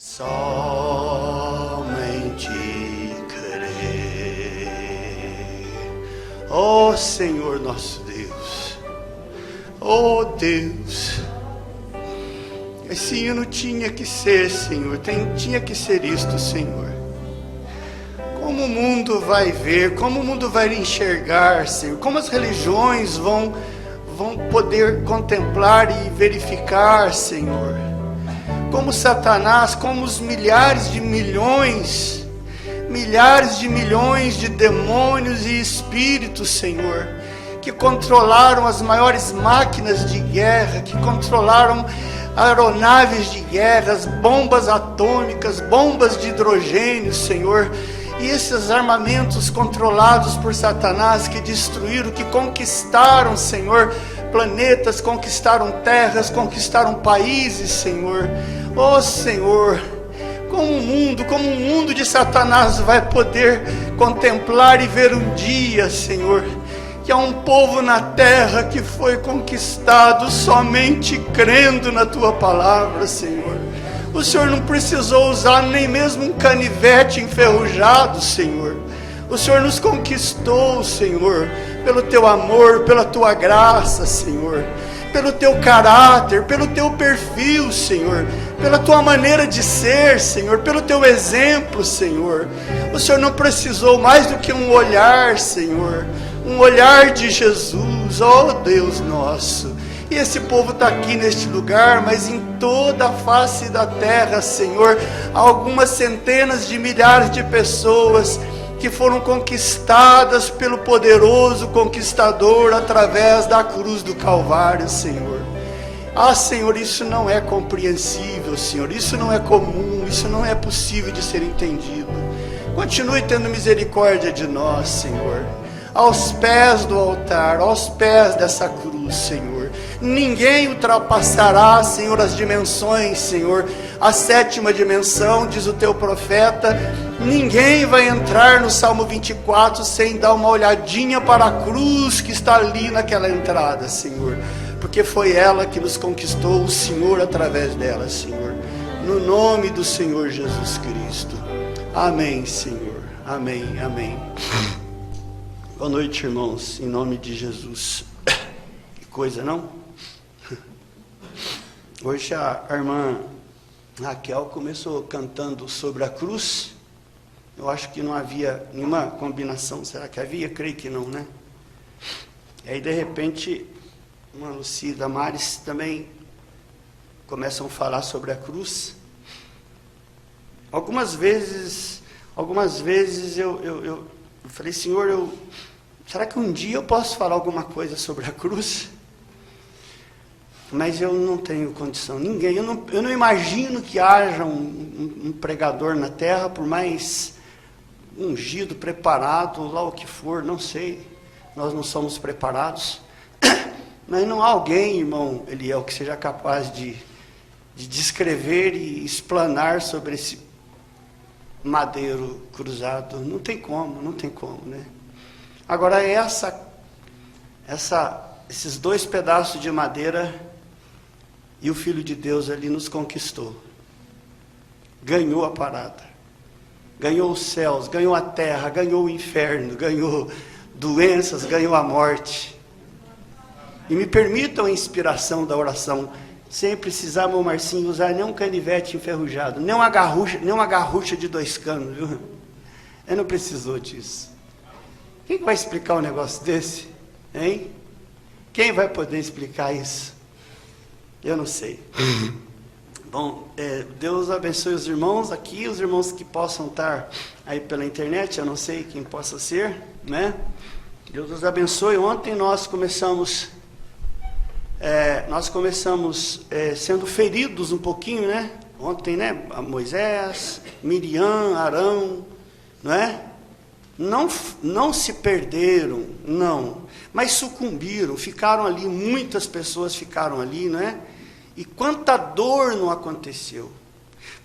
Somente crer, ó Senhor nosso Deus, ó Deus. Esse hino tinha que ser, Senhor, tinha que ser isto, Senhor. Como o mundo vai ver, como o mundo vai enxergar, Senhor, como as religiões vão poder contemplar e verificar, Senhor. Como Satanás, como os milhares de milhões de demônios e espíritos, Senhor, que controlaram as maiores máquinas de guerra, que controlaram aeronaves de guerra, as bombas atômicas, bombas de hidrogênio, Senhor, e esses armamentos controlados por Satanás que destruíram, que conquistaram, Senhor, planetas, conquistaram terras, conquistaram países, Senhor. Ó Senhor, como o mundo de Satanás vai poder contemplar e ver um dia, Senhor, que há um povo na terra que foi conquistado somente crendo na Tua palavra, Senhor. O Senhor não precisou usar nem mesmo um canivete enferrujado, Senhor. O Senhor nos conquistou, Senhor, pelo Teu amor, pela Tua graça, Senhor, pelo Teu caráter, pelo Teu perfil, Senhor, pela Tua maneira de ser, Senhor, pelo Teu exemplo, Senhor. O Senhor não precisou mais do que um olhar, Senhor, um olhar de Jesus, ó Deus nosso. E esse povo está aqui neste lugar, mas em toda a face da terra, Senhor, há algumas centenas de milhares de pessoas que foram conquistadas pelo poderoso conquistador através da cruz do Calvário, Senhor. Ah, Senhor, isso não é compreensível, Senhor, isso não é comum, isso não é possível de ser entendido. Continue tendo misericórdia de nós, Senhor, aos pés do altar, aos pés dessa cruz, Senhor. Ninguém ultrapassará, Senhor, as dimensões, Senhor, a sétima dimensão, diz o Teu profeta. Ninguém vai entrar no Salmo 24 sem dar uma olhadinha para a cruz que está ali naquela entrada, Senhor, porque foi ela que nos conquistou, o Senhor através dela, Senhor, no nome do Senhor Jesus Cristo. Amém, Senhor, amém, amém. Boa noite, irmãos, em nome de Jesus. Que coisa, não? Hoje a irmã Raquel começou cantando sobre a cruz. Eu acho que não havia nenhuma combinação. Será que havia? Creio que não, né? E aí, de repente, uma Lucia e Damares também começam a falar sobre a cruz. Algumas vezes eu falei, Senhor, será que um dia eu posso falar alguma coisa sobre a cruz? Mas eu não tenho condição, ninguém, eu não imagino que haja um pregador na terra, por mais ungido, preparado, lá o que for, não sei, nós não somos preparados, mas não há alguém, irmão Eliel, que seja capaz de descrever e explanar sobre esse madeiro cruzado. Não tem como, né? Agora esses dois pedaços de madeira e o Filho de Deus ali nos conquistou, ganhou a parada, ganhou os céus, ganhou a terra, ganhou o inferno, ganhou doenças, ganhou a morte. E me permitam a inspiração da oração, sem precisar, meu Marcinho, usar nem um canivete enferrujado, nem uma garrucha de 2 canos, viu? Ele não precisou disso. Quem vai explicar um negócio desse? Hein? Quem vai poder explicar isso? Eu não sei. Bom, Deus abençoe os irmãos aqui, os irmãos que possam estar aí pela internet, eu não sei quem possa ser, né? Deus os abençoe. Ontem nós começamos sendo feridos um pouquinho, né? Ontem, né? Moisés, Miriam, Arão, não é? Não se perderam, não, mas sucumbiram, ficaram ali, muitas pessoas ficaram ali, não é? E quanta dor não aconteceu,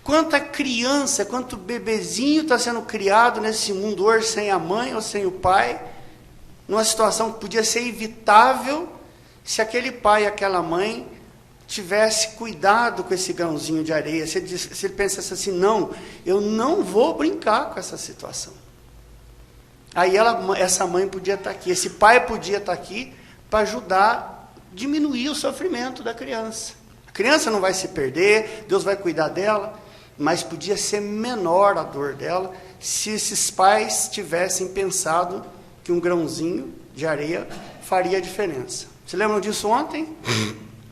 quanta criança, quanto bebezinho está sendo criado nesse mundo hoje, sem a mãe ou sem o pai, numa situação que podia ser evitável, se aquele pai e aquela mãe tivesse cuidado com esse grãozinho de areia, se ele pensasse assim, não, eu não vou brincar com essa situação. Aí essa mãe podia estar aqui, esse pai podia estar aqui para ajudar a diminuir o sofrimento da criança. A criança não vai se perder, Deus vai cuidar dela, mas podia ser menor a dor dela se esses pais tivessem pensado que um grãozinho de areia faria diferença. Você lembram disso ontem?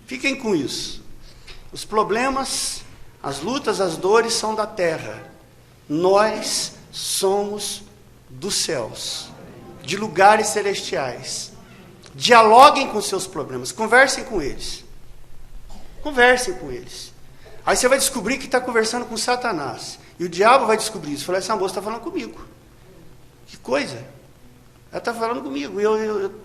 Fiquem com isso. Os problemas, as lutas, as dores são da terra. Nós somos dos céus, de lugares celestiais. Dialoguem com seus problemas, conversem com eles. Conversem com eles. Aí você vai descobrir que está conversando com Satanás. E o diabo vai descobrir isso. Falar, essa moça está falando comigo. Que coisa. Ela está falando comigo.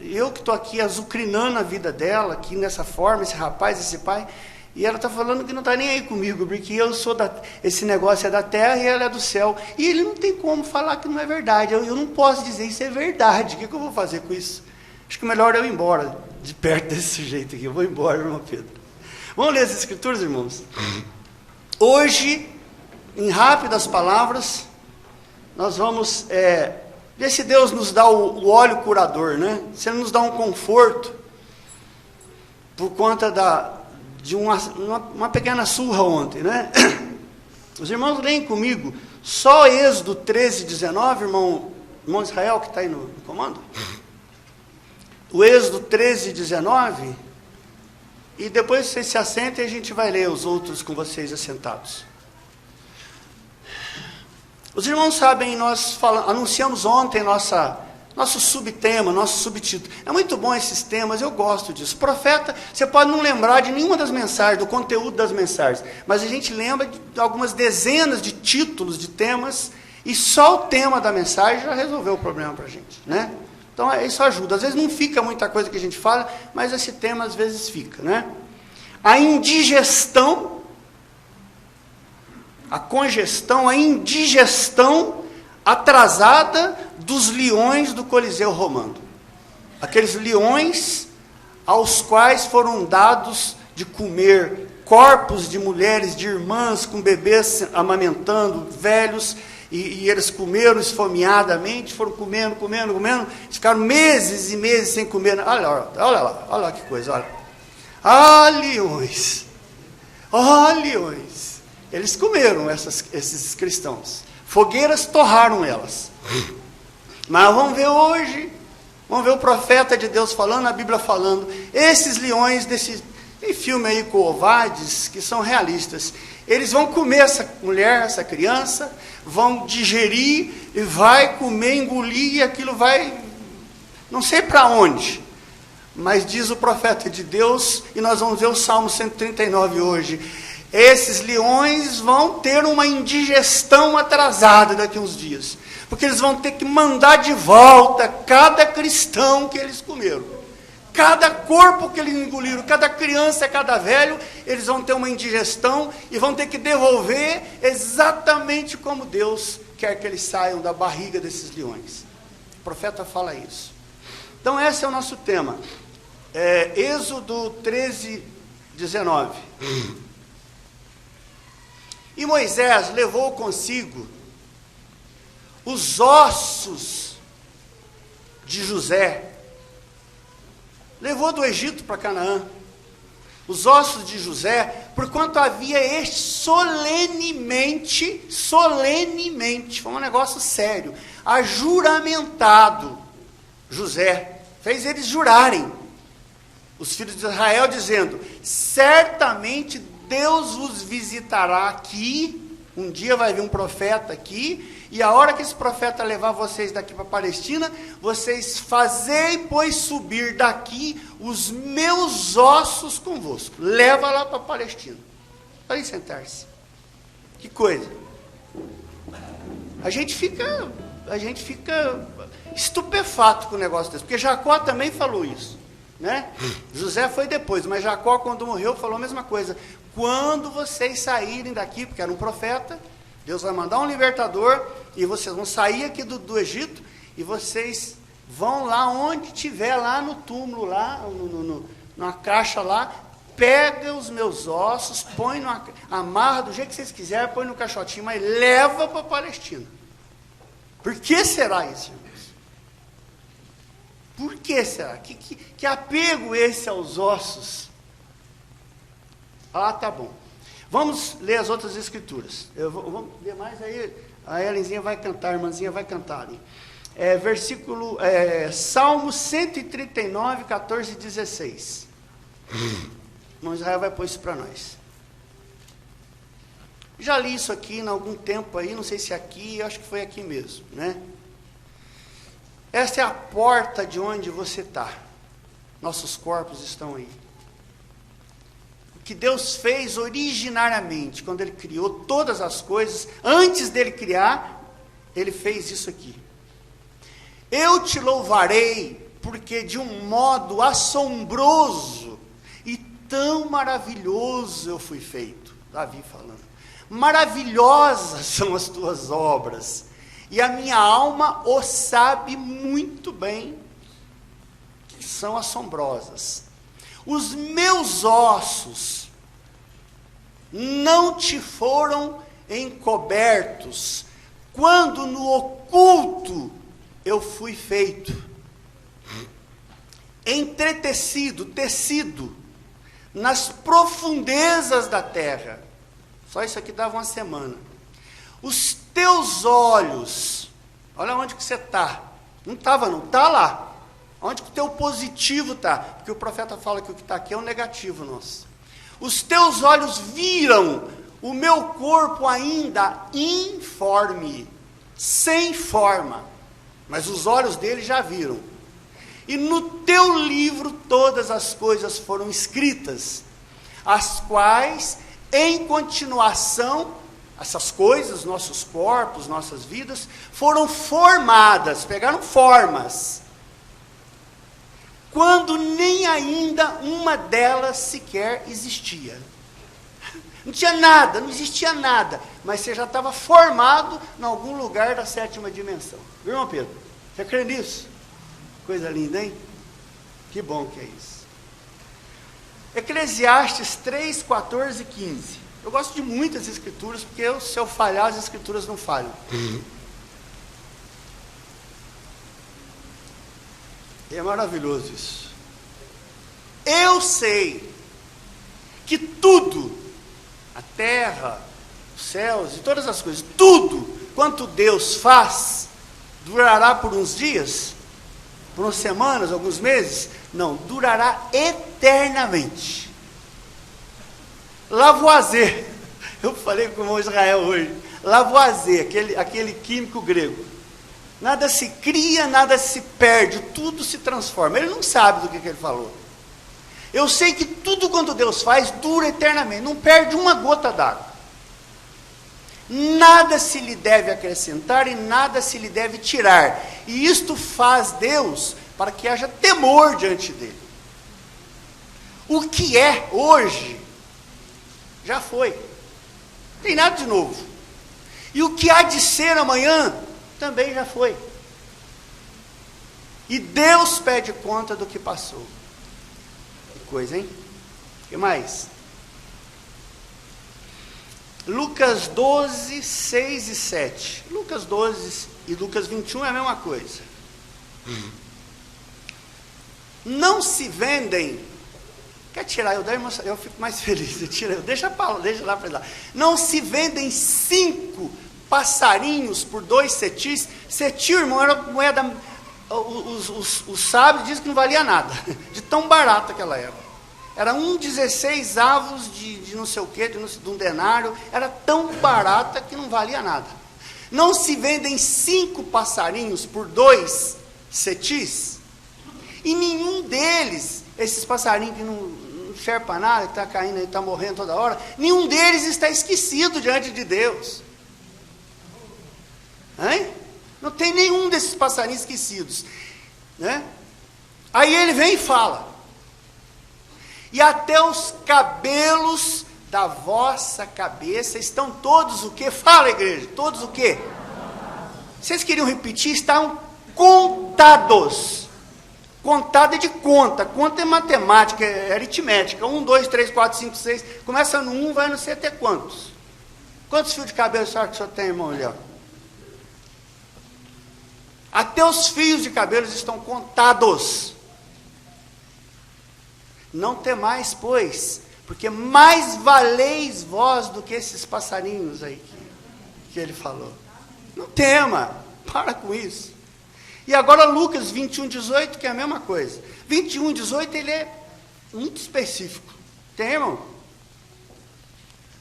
Eu que estou aqui azucrinando a vida dela, aqui nessa forma, esse rapaz, esse pai. E ela está falando que não está nem aí comigo, porque eu sou esse negócio é da terra e ela é do céu. E ele não tem como falar que não é verdade. Eu não posso dizer isso é verdade. O que eu vou fazer com isso? Acho que melhor eu ir embora de perto desse sujeito aqui. Eu vou embora, irmão Pedro. Vamos ler as escrituras, irmãos? Hoje, em rápidas palavras, nós vamos ver se Deus nos dá o óleo curador, né? Se Ele nos dá um conforto, por conta de uma pequena surra ontem, né? Os irmãos leem comigo, só Êxodo 13, 19, irmão Israel, que está aí no comando. O Êxodo 13, 19, e depois vocês se assentem e a gente vai ler os outros com vocês assentados. Os irmãos sabem, nós anunciamos ontem nosso subtema, nosso subtítulo. É muito bom esses temas, eu gosto disso. Profeta, você pode não lembrar de nenhuma das mensagens, do conteúdo das mensagens, mas a gente lembra de algumas dezenas de títulos, de temas, e só o tema da mensagem já resolveu o problema para a gente, né? Então isso ajuda. Às vezes não fica muita coisa que a gente fala, mas esse tema às vezes fica, né? A indigestão, a congestão, a indigestão atrasada dos leões do Coliseu Romano. Aqueles leões aos quais foram dados de comer corpos de mulheres, de irmãs com bebês amamentando, velhos, e eles comeram esfomeadamente, foram comendo, ficaram meses e meses sem comer. Olha lá que coisa, olha. Ah, leões! Ah, leões! Eles comeram esses cristãos. Fogueiras torraram elas. Mas vamos ver hoje, vamos ver o profeta de Deus falando, a Bíblia falando, esses leões tem filme aí com Ovades, que são realistas. Eles vão comer essa mulher, essa criança, vão digerir, e vai comer, engolir, e aquilo vai, não sei para onde, mas diz o profeta de Deus, e nós vamos ver o Salmo 139 hoje, esses leões vão ter uma indigestão atrasada daqui a uns dias, porque eles vão ter que mandar de volta cada cristão que eles comeram. Cada corpo que eles engoliram, cada criança, cada velho, eles vão ter uma indigestão e vão ter que devolver exatamente como Deus quer que eles saiam da barriga desses leões. O profeta fala isso. Então esse é o nosso tema. Êxodo 13, 19. E Moisés levou consigo os ossos de José, levou do Egito para Canaã, os ossos de José, porquanto havia este solenemente, foi um negócio sério, ajuramentado, José, fez eles jurarem, os filhos de Israel, dizendo, certamente Deus vos visitará aqui, um dia vai vir um profeta aqui, e a hora que esse profeta levar vocês daqui para a Palestina, vocês fazei, pois, subir daqui os meus ossos convosco. Leva lá para a Palestina. Para sentar-se. Que coisa. A gente fica estupefato com o negócio desse, porque Jacó também falou isso, né? José foi depois, mas Jacó, quando morreu, falou a mesma coisa. Quando vocês saírem daqui, porque era um profeta, Deus vai mandar um libertador, e vocês vão sair aqui do Egito, e vocês vão lá onde tiver, lá no túmulo, lá, na caixa lá, pega os meus ossos, põe amarra do jeito que vocês quiserem, põe no caixotinho, mas leva para a Palestina. Por que será isso, irmãos? Por que será? Que apego esse aos ossos? Ah, tá bom. Vamos ler as outras escrituras. Vamos ler mais aí. A Helenzinha vai cantar, a irmãzinha vai cantar ali. Salmo 139, 14 e 16. O irmão Israel vai pôr isso para nós. Já li isso aqui há algum tempo aí, não sei se aqui, acho que foi aqui mesmo, né? Essa é a porta de onde você está. Nossos corpos estão aí. O que Deus fez originariamente, quando Ele criou todas as coisas, antes dEle criar, Ele fez isso aqui. Eu te louvarei, porque de um modo assombroso e tão maravilhoso eu fui feito. Davi falando. Maravilhosas são as tuas obras, e a minha alma o sabe muito bem, que são assombrosas. Os meus ossos não te foram encobertos, quando no oculto eu fui feito, entretecido, tecido, nas profundezas da terra. Só isso aqui dava uma semana. Os teus olhos, olha onde que você está. Não estava não, está lá. Onde que o teu positivo está? Porque o profeta fala que o que está aqui é o negativo nosso. Os teus olhos viram o meu corpo ainda informe, sem forma. Mas os olhos dele já viram. E no teu livro todas as coisas foram escritas, as quais, em continuação, essas coisas, nossos corpos, nossas vidas, foram formadas, pegaram formas, quando nem ainda uma delas sequer existia. Não tinha nada, não existia nada, mas você já estava formado em algum lugar da sétima dimensão. Viu, irmão Pedro? Você crê nisso? Coisa linda, hein? Que bom que é isso. Eclesiastes 3, 14 e 15. Eu gosto de muitas escrituras, porque se eu falhar, as escrituras não falham. É maravilhoso isso. Eu sei que tudo, a terra, os céus e todas as coisas, tudo quanto Deus faz, durará por uns dias, por umas semanas, alguns meses? Não, durará eternamente. Lavoisier, eu falei com o irmão Israel hoje, Lavoisier, aquele químico grego, nada se cria, nada se perde, tudo se transforma. Ele não sabe do que ele falou. Eu sei que tudo quanto Deus faz dura eternamente, não perde uma gota d'água. Nada se lhe deve acrescentar e nada se lhe deve tirar. E isto faz Deus para que haja temor diante dele. O que é hoje, já foi. Não tem nada de novo. E o que há de ser amanhã, também já foi. E Deus pede conta do que passou. Que coisa, hein? O que mais? Lucas 12, 6 e 7. Lucas 12 e Lucas 21 é a mesma coisa. Não se vendem. Quer tirar? Eu fico mais feliz. Deixa lá para lá. Não se vendem 5 passarinhos por 2 cetis. Cetil, irmão, era moeda. Os sábios dizem que não valia nada, de tão barata que ela era. Era 16 avos de não sei o que, de um denário. Era tão barata que não valia nada. Não se vendem 5 passarinhos por 2 cetis? E nenhum deles, esses passarinhos que não servem para nada, que está caindo e está morrendo toda hora, nenhum deles está esquecido diante de Deus. Hein? Não tem nenhum desses passarinhos esquecidos. Né? Aí ele vem e fala: e até os cabelos da vossa cabeça estão todos o quê? Fala, igreja, todos o quê? Vocês queriam repetir? Estão contados. Contada de conta. Conta é matemática, é aritmética. 1, 2, 3, 4, 5, 6. Começa no 1, vai no C até quantos? Quantos fios de cabelo que o senhor tem, irmão Léo? Até os fios de cabelo estão contados. Não temais, pois, porque mais valeis vós do que esses passarinhos aí que ele falou. Não tema, para com isso. E agora Lucas 21, 18, que é a mesma coisa. 21, 18, ele é muito específico. Tem, irmão?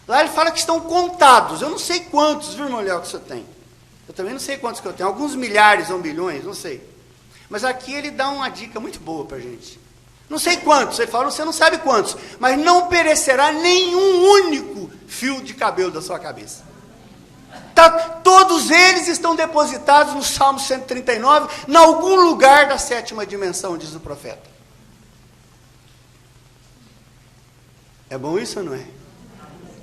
Lá ele fala que estão contados. Eu não sei quantos, viu, irmão Léo, que você tem. Eu também não sei quantos que eu tenho. Alguns milhares ou milhões, não sei. Mas aqui ele dá uma dica muito boa para a gente. Não sei quantos. Ele fala, você não sabe quantos. Mas não perecerá nenhum único fio de cabelo da sua cabeça. Todos eles estão depositados no Salmo 139, em algum lugar da 7ª dimensão, diz o profeta. É bom isso ou não é?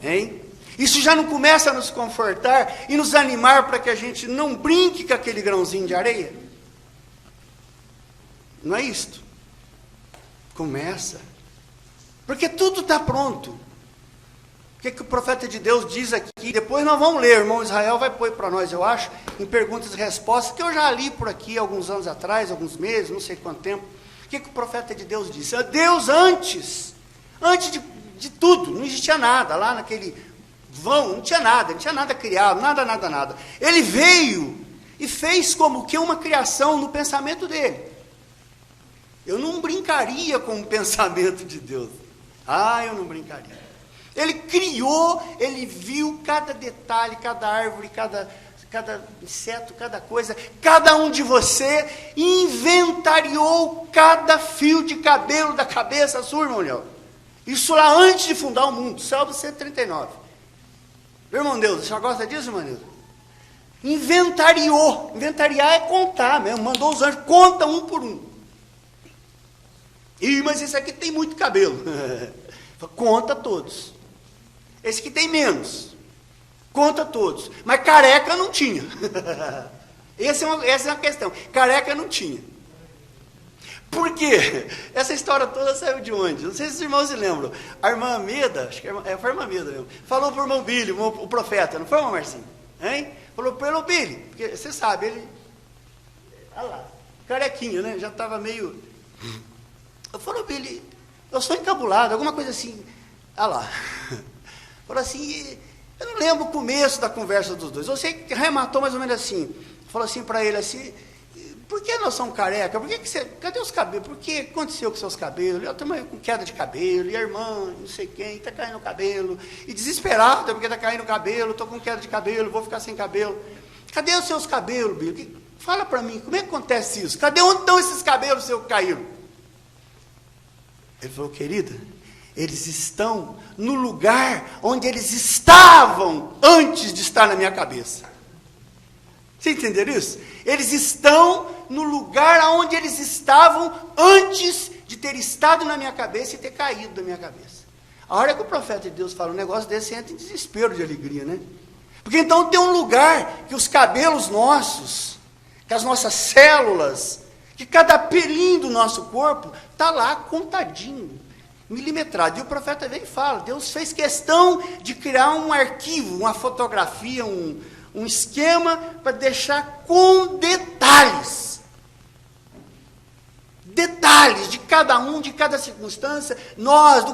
Hein? Isso já não começa a nos confortar e nos animar para que a gente não brinque com aquele grãozinho de areia? Não é isto? Começa. Porque tudo está pronto. O que o profeta de Deus diz aqui? Depois nós vamos ler, o irmão Israel vai pôr para nós, eu acho, em perguntas e respostas, que eu já li por aqui alguns anos atrás, alguns meses, não sei quanto tempo. O que o profeta de Deus disse? Deus antes de tudo, não existia nada, lá naquele vão, não tinha nada criado, nada. Ele veio e fez como que uma criação no pensamento dele. Eu não brincaria com o pensamento de Deus. Eu não brincaria. Ele criou, ele viu cada detalhe, cada árvore, cada inseto, cada coisa, cada um de você, inventariou cada fio de cabelo da cabeça sua, irmão Léo. Isso lá antes de fundar o mundo, Salmo 139. Meu irmão Deus, você já gosta disso, irmão Deus? Inventariou. Inventariar é contar mesmo, mandou os anjos, conta um por um. Mas esse aqui tem muito cabelo. Conta todos. Esse aqui tem menos. Conta todos. Mas careca não tinha. Essa é uma questão. Careca não tinha. Por quê? Essa história toda saiu de onde? Não sei se os irmãos se lembram. A irmã Meda, acho que foi a irmã Meda mesmo, falou para o irmão Billy, o profeta, não foi, irmão Marcinho? Hein? Falou para o irmão Billy, porque você sabe, ele... Olha lá, carequinho, né? Já estava meio... Eu falei, Billy, eu sou encabulado, alguma coisa assim. Olha lá. Falou assim, eu não lembro o começo da conversa dos dois. Eu sei que rematou mais ou menos assim. Falou assim para ele assim, por que nós somos careca? Cadê os cabelos? Por que aconteceu com seus cabelos? Eu também com queda de cabelo, e a irmã, não sei quem, está caindo o cabelo. E desesperado, porque está caindo o cabelo, estou com queda de cabelo, vou ficar sem cabelo. Cadê os seus cabelos, Billy? Fala para mim, como é que acontece isso? Onde estão esses cabelos seus que caíram? Ele falou, querida, eles estão no lugar onde eles estavam antes de estar na minha cabeça. Você entenderam isso? Eles estão no lugar onde eles estavam antes de ter estado na minha cabeça e ter caído da minha cabeça. A hora que o profeta de Deus fala um negócio desse, entra em desespero de alegria, né? Porque então tem um lugar que os cabelos nossos, que as nossas células, que cada pelinho do nosso corpo está lá contadinho, milimetrado. E o profeta vem e fala, Deus fez questão de criar um arquivo, uma fotografia, um esquema para deixar com detalhes. Detalhes de cada um, de cada circunstância. Nós,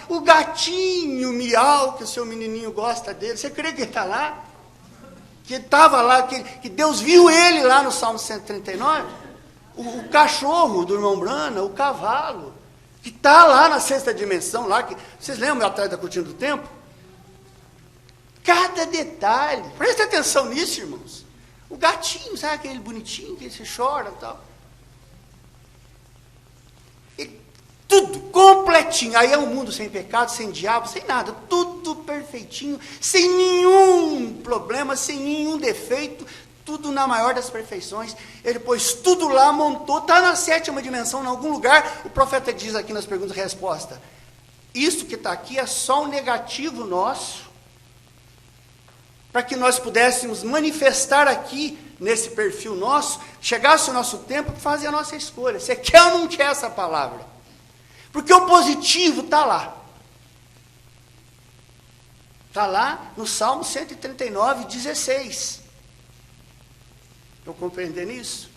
o gatinho miau, que o seu menininho gosta dele, você crê que ele está lá? Que ele estava lá, que Deus viu ele lá no Salmo 139? O cachorro do irmão Brana, o cavalo, que está lá na 6ª dimensão, lá, vocês lembram atrás da cortina do tempo? Cada detalhe, presta atenção nisso, irmãos. O gatinho, sabe aquele bonitinho que você chora e tal? Tudo completinho. Aí é um mundo sem pecado, sem diabo, sem nada. Tudo perfeitinho, sem nenhum problema, sem nenhum defeito. Tudo na maior das perfeições. Ele pôs tudo lá, montou. Está na 7ª dimensão, em algum lugar. O profeta diz aqui nas perguntas e respostas. Isso que está aqui é só um negativo nosso. para que nós pudéssemos manifestar aqui, nesse perfil nosso, chegasse o nosso tempo para fazer a nossa escolha. Você quer ou não quer essa palavra? Porque o positivo está lá. Está lá no Salmo 139, 16. Estão compreendendo isso?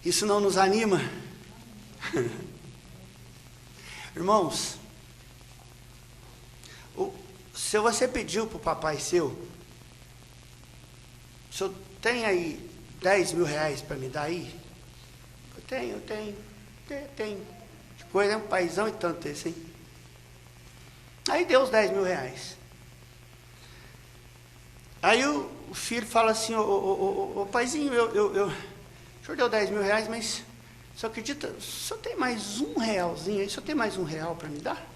Isso não nos anima? Irmãos, se você pediu para o papai seu, o senhor tem aí 10 mil reais para me dar aí? Eu tenho. Que coisa, é um paizão e tanto esse, hein? Aí deu os 10 mil reais. Aí o filho fala assim, ô paizinho, o senhor deu 10 mil reais, mas o senhor acredita, o senhor tem mais um realzinho aí, o senhor tem mais um real para me dar?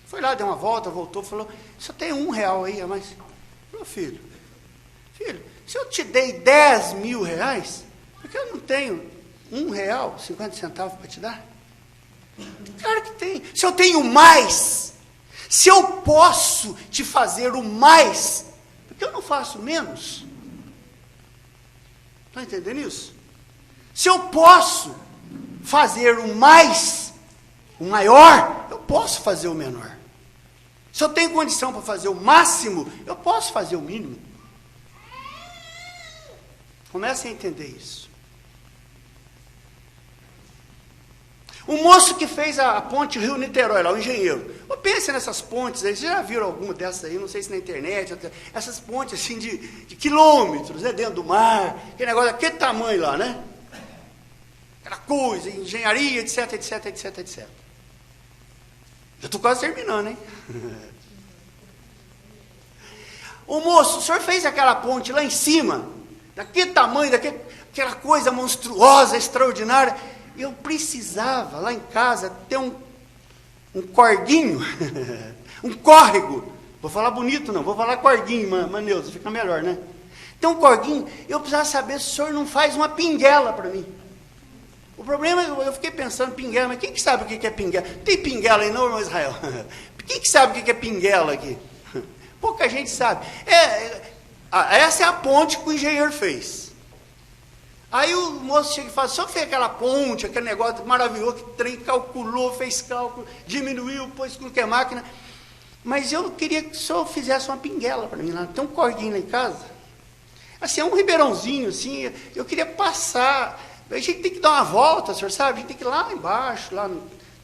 Foi lá, deu uma volta, voltou, falou, o senhor tem um real aí a mais? Meu filho, se eu te dei 10 mil reais, por que eu não tenho R$1, 50 centavos para te dar? Claro que tem. Se eu tenho mais, se eu posso te fazer o mais, por que eu não faço menos? Estão entendendo isso? Se eu posso fazer o mais, o maior, eu posso fazer o menor. Se eu tenho condição para fazer o máximo, eu posso fazer o mínimo. Comecem a entender isso. O moço que fez a ponte Rio-Niterói, lá, o engenheiro. Pense nessas pontes aí, vocês já viram alguma dessas aí, não sei se na internet, essas pontes assim de quilômetros, né, dentro do mar, aquele negócio daquele tamanho lá, né? Aquela coisa, engenharia, etc. Já estou quase terminando, hein? O moço, o senhor fez aquela ponte lá em cima, daquele tamanho, aquela coisa monstruosa, extraordinária. Eu precisava, lá em casa, ter um corguinho, um córrego. Vou falar bonito não, vou falar corguinho, Maneuza, fica melhor, né? Tem um corguinho, eu precisava saber se o senhor não faz uma pinguela para mim. O problema, eu fiquei pensando, pinguela, mas quem que sabe o que é pinguela? Tem pinguela aí não, irmão Israel? Quem que sabe o que é pinguela aqui? Pouca gente sabe. Essa é a ponte que o engenheiro fez. Aí o moço chega e fala, só fez aquela ponte, aquele negócio maravilhoso, que o trem calculou, fez cálculo, diminuiu, pôs com que é máquina. Mas eu queria que o senhor fizesse uma pinguela para mim lá. Tem um corguinho lá em casa. Assim, é um ribeirãozinho, assim, eu queria passar. A gente tem que dar uma volta, o senhor sabe? A gente tem que ir lá embaixo,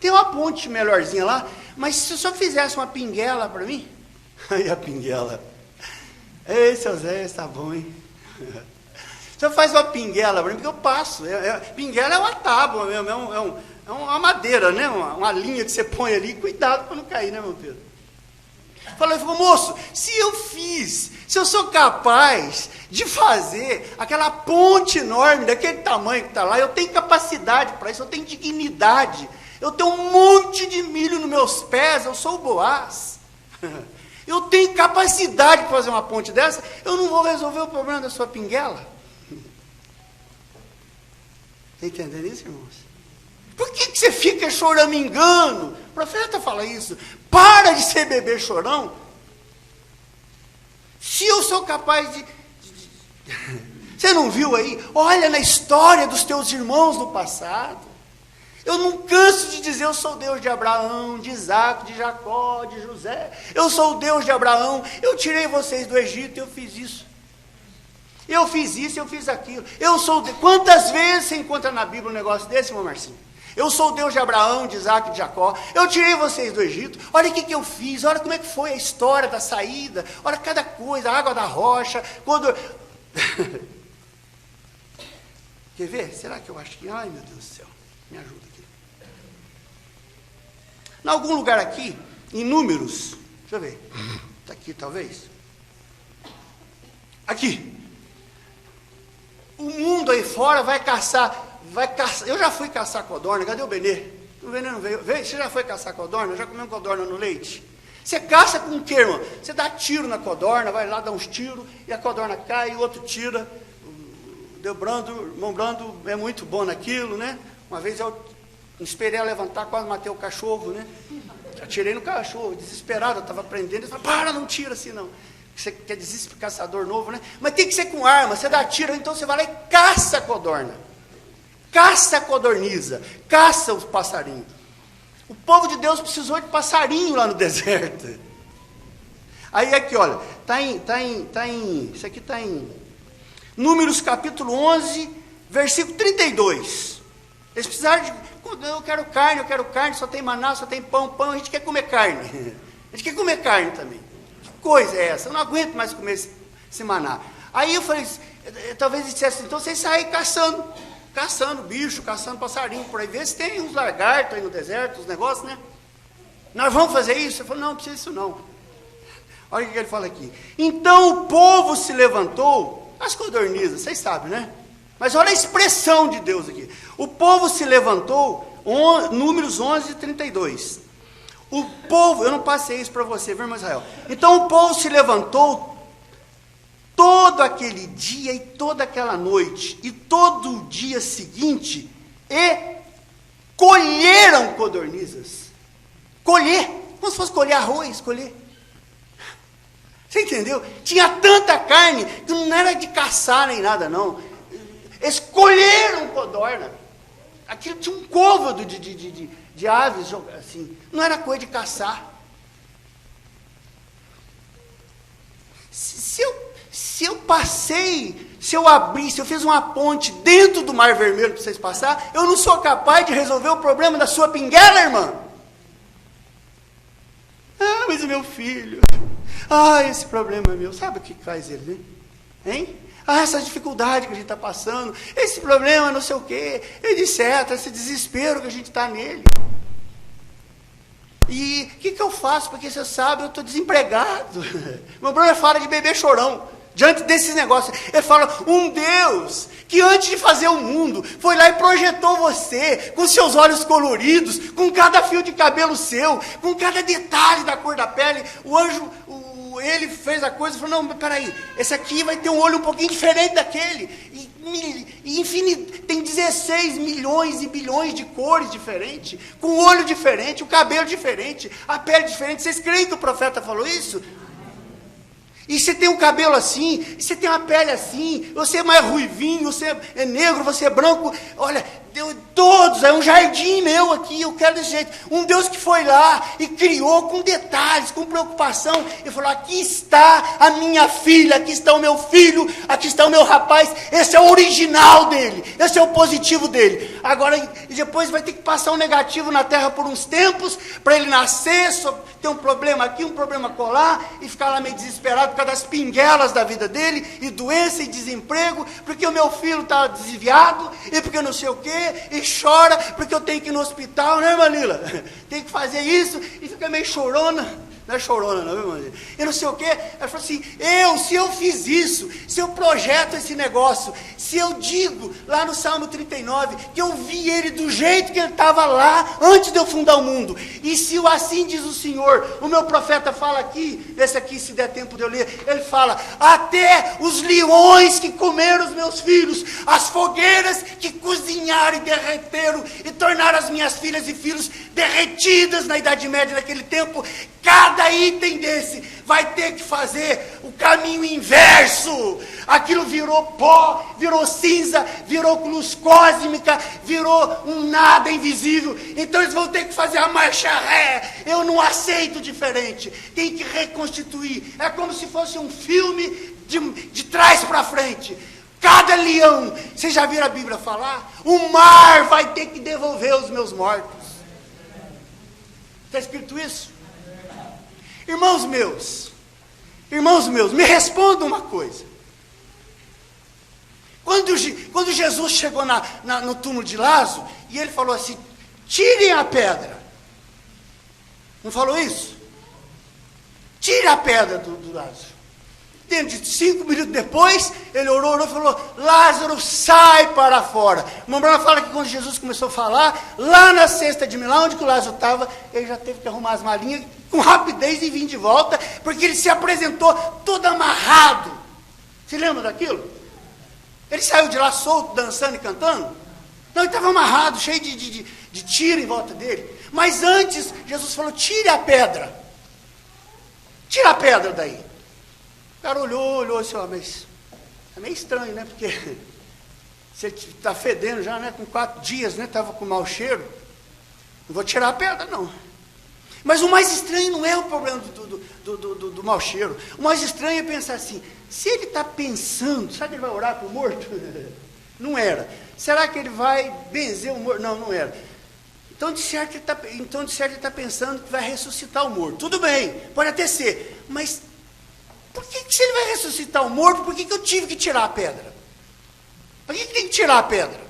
tem uma ponte melhorzinha lá, mas se o senhor fizesse uma pinguela para mim, aí a pinguela, ei, seu Zé, está bom, hein? O senhor faz uma pinguela para mim, porque eu passo, pinguela é uma tábua mesmo, é uma madeira, né? Uma linha que você põe ali, cuidado para não cair, né, meu Pedro? Falei, moço, se eu sou capaz de fazer aquela ponte enorme, daquele tamanho que está lá, eu tenho capacidade para isso, eu tenho dignidade, eu tenho um monte de milho nos meus pés, eu sou o Boaz, eu tenho capacidade para fazer uma ponte dessa, eu não vou resolver o problema da sua pinguela. Está entendendo isso, irmãos? Por que você fica choramingando? O profeta fala isso. Para de ser bebê chorão. Se eu sou capaz de... Você não viu aí? Olha na história dos teus irmãos no passado. Eu não canso de dizer, eu sou o Deus de Abraão, de Isaac, de Jacó, de José. Eu sou o Deus de Abraão. Eu tirei vocês do Egito, eu fiz isso. Eu fiz isso, eu fiz aquilo. Eu sou o Deus. Quantas vezes você encontra na Bíblia um negócio desse, irmão Marcinho? Eu sou o Deus de Abraão, de Isaac, de Jacó. Eu tirei vocês do Egito. Olha o que eu fiz. Olha como é que foi a história da saída. Olha cada coisa, a água da rocha. Quando... Quer ver? Será que eu acho que... Ai, meu Deus do céu. Me ajuda aqui. Em algum lugar aqui, em Números. Deixa eu ver. Está aqui, talvez. Aqui. O mundo aí fora vai caçar. Eu já fui caçar codorna, cadê o Benê? O Benê não veio. Você já foi caçar codorna? Já comeu codorna no leite? Você caça com o quê, irmão? Você dá tiro na codorna, vai lá, dá uns tiros, e a codorna cai, e o outro tira. O irmão Brando é muito bom naquilo, né? Uma vez eu esperei a levantar, quase matei o cachorro, né? Atirei no cachorro, desesperado, eu estava prendendo, ele falou, para, não tira assim não. Você quer dizer caçador novo, né? Mas tem que ser com arma, você dá tiro, então você vai lá e caça a codorna. Caça a codorniza, caça os passarinhos. O povo de Deus precisou de passarinho lá no deserto. Aí aqui, olha, isso aqui está em Números capítulo 11, versículo 32. Eles precisaram de, eu quero carne, só tem maná, só tem pão, a gente quer comer carne. A gente quer comer carne também. Que coisa é essa? Eu não aguento mais comer esse maná. Aí eu falei, talvez eles dissessem, então vocês saem caçando bicho, caçando passarinho, por aí, ver se tem uns lagartos aí no deserto, os negócios, né? Nós vamos fazer isso? Ele falou, não precisa disso não. Olha o que ele fala aqui. Então o povo se levantou, as codornizas, vocês sabem, né? Mas olha a expressão de Deus aqui. O povo se levantou, Números 11, 32. O povo, eu não passei isso para você, viu, irmão Israel? Então o povo se levantou todo aquele dia e toda aquela noite, e todo o dia seguinte, e colheram codornizas. Colher, como se fosse colher arroz, colher. Você entendeu? Tinha tanta carne que não era de caçar nem nada, não. Eles colheram codorna. Aquilo tinha um côvado de aves, assim. Não era coisa de caçar. Se eu abrir, se eu fiz uma ponte dentro do Mar Vermelho para vocês passar, eu não sou capaz de resolver o problema da sua pinguela, irmã. Ah, mas o meu filho. Ah, esse problema é meu. Sabe o que faz ele, né? Hein? Ah, essa dificuldade que a gente está passando, esse problema não sei o quê, etc., esse desespero que a gente está nele. E o que eu faço? Porque você sabe, eu estou desempregado. Meu brother fala de bebê chorão. Diante desses negócios, ele fala, um Deus que antes de fazer o mundo, foi lá e projetou você, com seus olhos coloridos, com cada fio de cabelo seu, com cada detalhe da cor da pele, o anjo, ele fez a coisa e falou, não, peraí, esse aqui vai ter um olho um pouquinho diferente daquele, e infinito, tem 16 milhões e bilhões de cores diferentes, com olho diferente, o cabelo diferente, a pele diferente. Vocês creem que o profeta falou isso? E você tem um cabelo assim, e você tem uma pele assim, você é mais ruivinho, você é negro, você é branco, olha, todos, é um jardim meu aqui, eu quero desse jeito. Um Deus que foi lá e criou com detalhes, com preocupação, e falou, aqui está a minha filha, aqui está o meu filho, aqui está o meu rapaz, esse é o original dele, esse é o positivo dele. Agora, depois vai ter que passar um negativo na terra por uns tempos, para ele nascer, ter um problema aqui, um problema colar, e ficar lá meio desesperado por causa das pinguelas da vida dele, e doença e desemprego, porque o meu filho está desviado, e porque não sei o quê, e chora, porque eu tenho que ir no hospital, né, irmã Lila? Tem que fazer isso, e fica meio chorona. Não é chorona, não, viu, irmã? E não sei o quê. Ela falou assim, se eu fiz isso, se eu projeto esse negócio, se eu digo, lá no Salmo 39, que eu vi ele do jeito que ele estava lá, antes de eu fundar o mundo, e se o assim diz o Senhor, o meu profeta fala aqui, esse aqui, se der tempo de eu ler, ele fala, até os leões que comeram os meus filhos, as fogueiras que cozinharam e derreteram, e tornaram as minhas filhas e filhos derretidas na Idade Média, naquele tempo, cada item desse vai ter que fazer o caminho inverso. Aquilo virou pó, virou cinza, virou luz cósmica, virou um nada invisível. Então eles vão ter que fazer a marcha ré. Eu não aceito diferente. Tem que reconstituir. É como se fosse um filme de trás para frente. Cada leão, vocês já viram a Bíblia falar? O mar vai ter que devolver os meus mortos. Está escrito isso? Irmãos meus, me respondam uma coisa. Quando Jesus chegou no túmulo de Lázaro, e ele falou assim, tirem a pedra. Não falou isso? Tire a pedra do Lázaro. Dentro de 5 minutos depois, ele orou e falou, Lázaro, sai para fora. Uma Bruna fala que quando Jesus começou a falar, lá na cesta de Milão, onde que o Lázaro estava, ele já teve que arrumar as malinhas com rapidez e vir de volta, porque ele se apresentou todo amarrado. Se lembra daquilo? Ele saiu de lá solto, dançando e cantando? Não, ele estava amarrado, cheio de tiro em volta dele. Mas antes, Jesus falou, tire a pedra. Tira a pedra daí. O cara olhou assim, ó, mas é meio estranho, né? Porque se ele está fedendo já, né? Com 4 dias, né? Estava com mau cheiro. Não vou tirar a pedra, não. Mas o mais estranho não é o problema do mau cheiro. O mais estranho é pensar assim, se ele está pensando, será que ele vai orar para o morto? Não era. Será que ele vai benzer o morto? Não, não era. Então, de certo, ele está pensando que vai ressuscitar o morto. Tudo bem, pode até ser. Mas, por que se ele vai ressuscitar o morto, por que eu tive que tirar a pedra? Por que tem que tirar a pedra?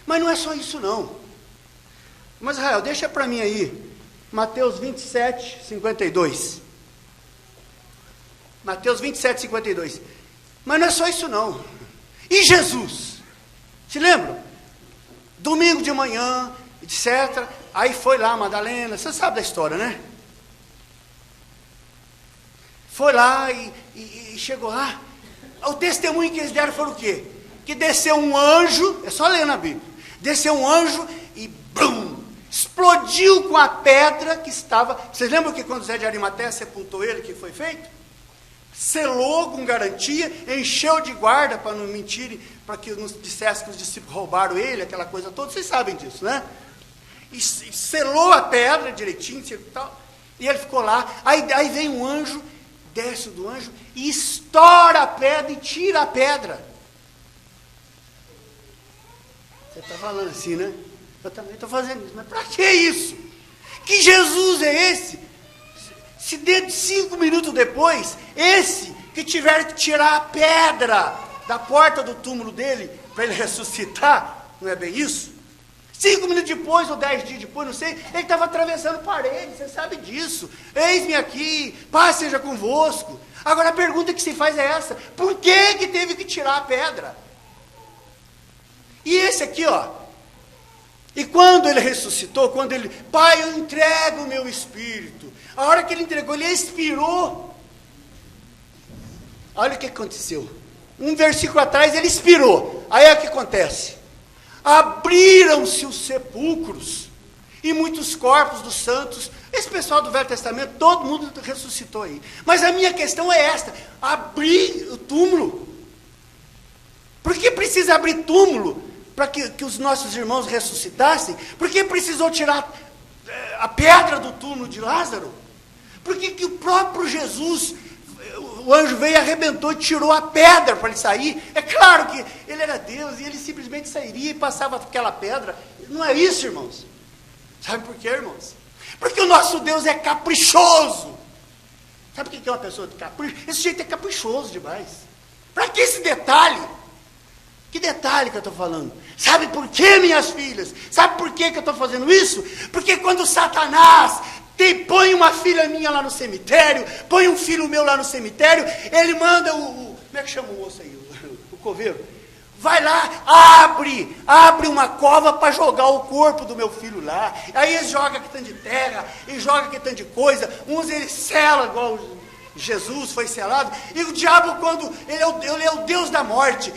Mas não é só isso, não. Mas, Israel, deixa para mim aí, Mateus 27, 52. Mateus 27, 52. Mas não é só isso, não. E Jesus? Se lembram? Domingo de manhã, etc. Aí foi lá, Madalena, você sabe da história, né? Foi lá e chegou lá. O testemunho que eles deram foi o quê? Que desceu um anjo, é só ler na Bíblia. Desceu um anjo e brum, explodiu com a pedra que estava. Vocês lembram que quando Zé de Arimateia sepultou ele, que foi feito? Selou com garantia, encheu de guarda para não mentirem, para que não dissesse que os discípulos roubaram ele, aquela coisa toda, vocês sabem disso, né? E selou a pedra direitinho e tal, e ele ficou lá. Aí vem um anjo, desce do anjo e estoura a pedra e tira a pedra. Você está falando assim, né? Eu também estou fazendo isso, mas para que isso? Que Jesus é esse? Se dentro de 5 minutos depois, esse que tiver que tirar a pedra da porta do túmulo dele, para ele ressuscitar, não é bem isso? 5 minutos depois, ou 10 dias depois, não sei, ele estava atravessando parede, você sabe disso. Eis-me aqui, paz seja convosco. Agora a pergunta que se faz é essa, por que teve que tirar a pedra? E esse aqui, ó, e quando ele ressuscitou, Pai, eu entrego o meu espírito. A hora que ele entregou, ele expirou. Olha o que aconteceu. Um versículo atrás, ele expirou. Aí é o que acontece. Abriram-se os sepulcros, e muitos corpos dos santos, esse pessoal do Velho Testamento, todo mundo ressuscitou aí. Mas a minha questão é esta, abrir o túmulo. Por que precisa abrir túmulo? Para que os nossos irmãos ressuscitassem? Por que precisou tirar a pedra do túmulo de Lázaro? Por que o próprio Jesus, o anjo veio, arrebentou e tirou a pedra para ele sair? É claro que ele era Deus e ele simplesmente sairia e passava aquela pedra. Não é isso, irmãos? Sabe por quê, irmãos? Porque o nosso Deus é caprichoso. Sabe o que é uma pessoa de capricho? Esse jeito é caprichoso demais. Para que esse detalhe? Que detalhe que eu estou falando? Sabe por quê, minhas filhas? Sabe por quê que eu estou fazendo isso? Porque quando Satanás põe uma filha minha lá no cemitério, põe um filho meu lá no cemitério, ele manda como é que chama o moço aí? O coveiro. Vai lá, abre uma cova para jogar o corpo do meu filho lá. Aí eles jogam aqui tanto de terra, e jogam aqui tanto de coisa. Uns eles selam igual Jesus foi selado, e o diabo, quando ele é o Deus da morte,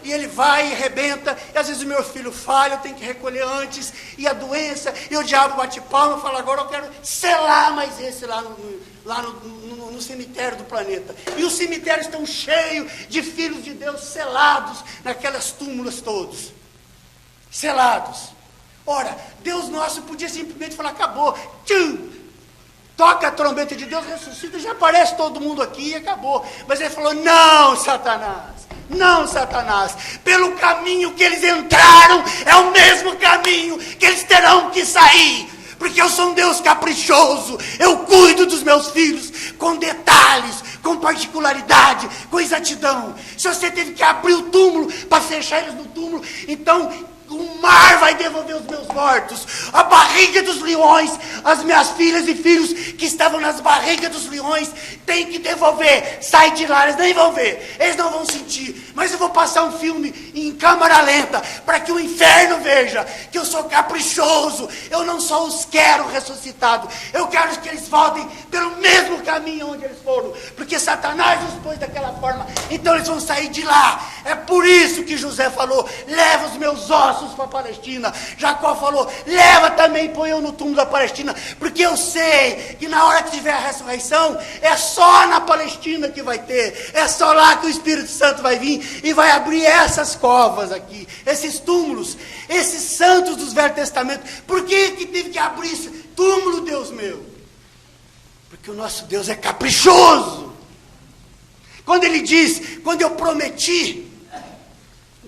e ele vai e arrebenta, e às vezes o meu filho falha, eu tenho que recolher antes, e a doença, e o diabo bate palma e fala, agora eu quero selar mais esse lá no cemitério do planeta. E os cemitérios estão cheios de filhos de Deus selados naquelas túmulas todos. Selados. Ora, Deus nosso podia simplesmente falar, acabou, tchum! Toca a trombeta de Deus, ressuscita, já aparece todo mundo aqui e acabou. Mas ele falou, não, Satanás, pelo caminho que eles entraram, é o mesmo caminho que eles terão que sair. Porque eu sou um Deus caprichoso, eu cuido dos meus filhos com detalhes, com particularidade, com exatidão. Se você teve que abrir o túmulo para fechar eles no túmulo, então o mar vai devolver os meus mortos, a barriga dos leões, as minhas filhas e filhos que estavam nas barrigas dos leões, tem que devolver, sai de lá, eles nem vão ver, eles não vão sentir, mas eu vou passar um filme em câmera lenta, para que o inferno veja, que eu sou caprichoso, eu não só os quero ressuscitados, eu quero que eles voltem pelo mesmo caminho onde eles foram, porque Satanás os pôs daquela forma, então eles vão sair de lá. É por isso que José falou, leva os meus ossos ossos para a Palestina. Jacó falou, leva também, põe eu no túmulo da Palestina, porque eu sei que na hora que tiver a ressurreição, é só na Palestina que vai ter, é só lá que o Espírito Santo vai vir e vai abrir essas covas aqui, esses túmulos, esses santos dos Velho Testamento. Por que teve que abrir esse túmulo, Deus meu? Porque o nosso Deus é caprichoso. Quando ele diz, quando eu prometi